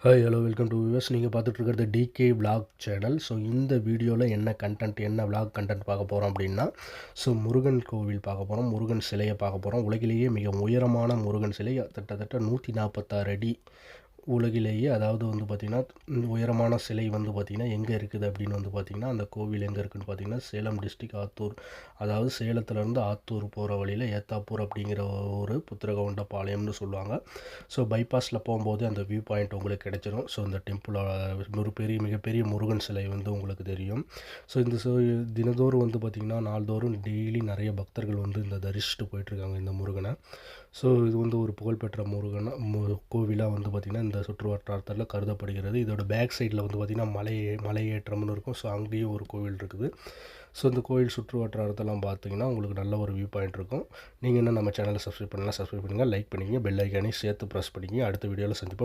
Hi hello welcome to viewers. நீங்கள் பார்த்துட்டு இருக்கிறது டிகே விலாக் சேனல். ஸோ இந்த வீடியோவில் என்ன கண்டென்ட், என்ன விலாக் கண்டென்ட் பார்க்க போகிறோம் அப்படின்னா, முருகன் கோவில் பார்க்க போகிறோம். முருகன் சிலையை பார்க்க போகிறோம். உலகிலேயே மிக உயரமான முருகன் சிலை கிட்டத்தட்ட 146 அடி. உலகிலேயே அதாவது பார்த்திங்கன்னா உயரமான சிலை பார்த்திங்கன்னா எங்கே இருக்குது அப்படின்னு பார்த்திங்கன்னா, அந்த கோவில் எங்கே இருக்குதுன்னு பார்த்திங்கன்னா சேலம் டிஸ்ட்ரிக்ட் ஆத்தூர், அதாவது சேலத்துலேருந்து ஆத்தூர் போகிற வழியில் ஏத்தாப்பூர் அப்படிங்கிற ஒரு புத்திரகவுண்டபாளையம்னு சொல்லுவாங்க. ஸோ பைபாஸில் போகும்போது அந்த வியூ பாயிண்ட் உங்களுக்கு கிடைச்சிடும். ஸோ இந்த டெம்பிளோட ஒரு மிகப்பெரிய முருகன் சிலை உங்களுக்கு தெரியும். ஸோ இந்த தினந்தோறும் பார்த்திங்கன்னா நாள்தோறும் டெய்லி நிறைய பக்தர்கள் இந்த தரிசிச்சுட்டு போயிட்டுருக்காங்க இந்த முருகனை. ஸோ இது ஒரு புகழ்பெற்ற கோவிலாக பார்த்திங்கன்னா இந்த சுற்று வட்டாரத்தில் கருதப்படுகிறது. இதோட பேக் சைடில் பார்த்திங்கன்னா மலையேற்றம்னு இருக்கும். ஸோ அங்கேயும் ஒரு கோவில் இருக்குது. ஸோ இந்த கோவில் சுற்று வட்டாரத்தெல்லாம் பார்த்திங்கன்னா உங்களுக்கு நல்ல ஒரு வியூ பாயிண்ட் இருக்கும். நீங்கள் என்ன நம்ம சேனலை சப்ஸ்கிரைப் பண்ணுங்கள், லைக் பண்ணிங்க, பெல் ஐக்கானையும் சேர்த்து ப்ரெஸ் பண்ணிங்க. அடுத்த வீடியோவில் சந்திப்போம்.